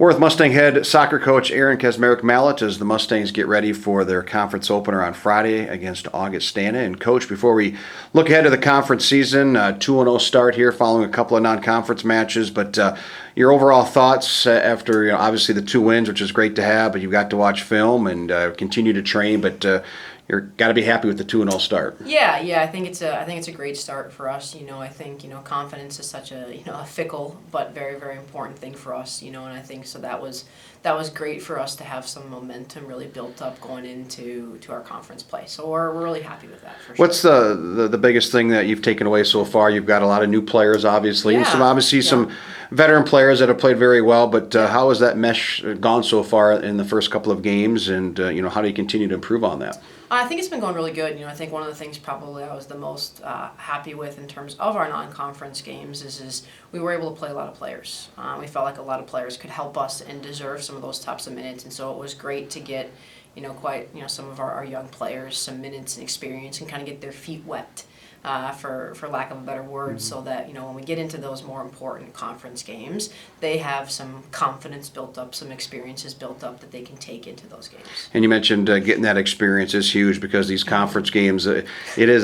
We're with Mustang head soccer coach Erin Kasmarik-Mallett as the Mustangs get ready for their conference opener on Friday against Augustana. And Coach, before we look ahead to the conference season, 2-0 start here following a couple of non-conference matches, but your overall thoughts after obviously the 2 wins, which is great to have, but you've got to watch film and continue to train, but you're got to be happy with the 2-0 start. Yeah, I think it's a great start for us. I think confidence is such a fickle but very, very important thing for us. And I think so that was great for us to have some momentum really built up going into our conference play. So we're really happy with that for sure. What's the biggest thing that you've taken away so far? You've got a lot of new players, obviously, and some veteran players that have played very well. But how has that mesh gone so far in the first couple of games? And how do you continue to improve on that? I think it's been going really good. I think one of the things probably I was the most happy with in terms of our non-conference games is we were able to play a lot of players. We felt like a lot of players could help us and deserve some of those types of minutes, and so it was great to get some of our young players some minutes and experience and kind of get their feet wet. For lack of a better word, so that when we get into those more important conference games, they have some confidence built up, some experiences built up that they can take into those games. And you mentioned getting that experience is huge because these conference games, it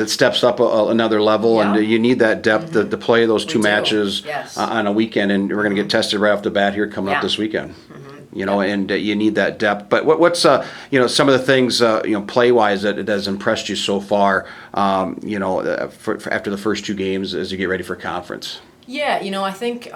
steps up another level, and you need that depth to play those two matches on a weekend, and we're going to get tested right off the bat here coming up this weekend. And you need that depth. But what's some of the things play-wise that has impressed you so far? After the first 2 games as you get ready for conference. Yeah, I think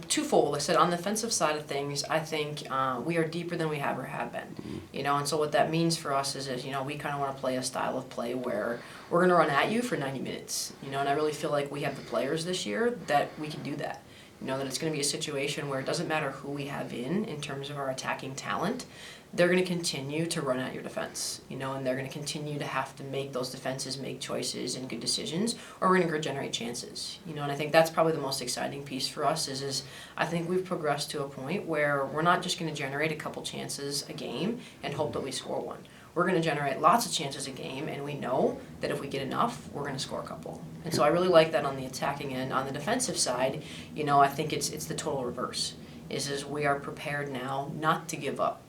twofold. I said on the defensive side of things, I think we are deeper than we ever have been. And so what that means for us is we kind of want to play a style of play where we're going to run at you for 90 minutes. And I really feel like we have the players this year that we can do that. That it's going to be a situation where it doesn't matter who we have in terms of our attacking talent, they're going to continue to run at your defense, and they're going to continue to have to make those defenses make choices and good decisions, or we're going to generate chances, and I think that's probably the most exciting piece for us is I think we've progressed to a point where we're not just going to generate a couple chances a game and hope that we score one. We're going to generate lots of chances a game, and we know that if we get enough, we're going to score a couple. And so I really like that on the attacking end. On the defensive side, I think it's the total reverse. Is we are prepared now not to give up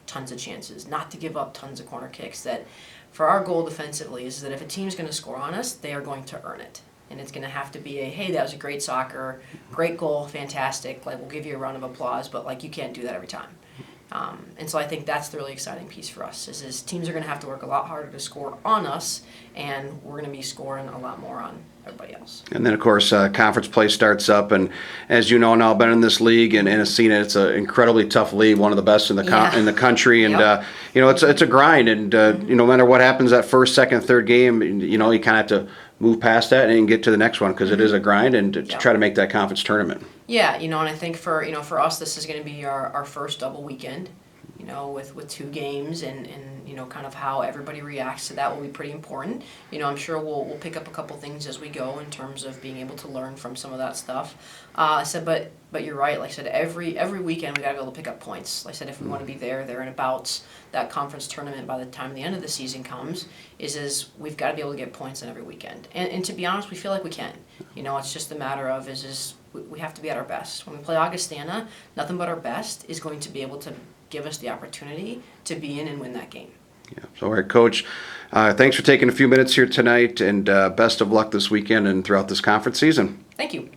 tons of chances, not to give up tons of corner kicks. That for our goal defensively is that if a team's going to score on us, they are going to earn it. And it's going to have to be hey, that was a great soccer, great goal, fantastic. We'll give you a round of applause, but you can't do that every time. And so I think that's the really exciting piece for us is teams are going to have to work a lot harder to score on us, and we're going to be scoring a lot more on everybody else. And then, of course, conference play starts up, and as you know now, been in this league and have seen it, it's an incredibly tough league, one of the best in the country, and it's a grind, and no matter what happens that first, second, third game, you kind of have to move past that and get to the next one because it is a grind and to try to make that conference tournament. Yeah, and I think for us this is going to be our first double weekend, with 2 games and kind of how everybody reacts to that will be pretty important. I'm sure we'll pick up a couple things as we go in terms of being able to learn from some of that stuff. I said, but you're right. Like I said, every weekend we got to be able to pick up points. Like I said, if we want to be there and about that conference tournament by the time the end of the season comes, is we've got to be able to get points on every weekend. And to be honest, we feel like we can. It's just a matter of we have to be at our best. When we play Augustana, nothing but our best is going to be able to give us the opportunity to be in and win that game. Yeah. So, all right, Coach, thanks for taking a few minutes here tonight, and best of luck this weekend and throughout this conference season. Thank you.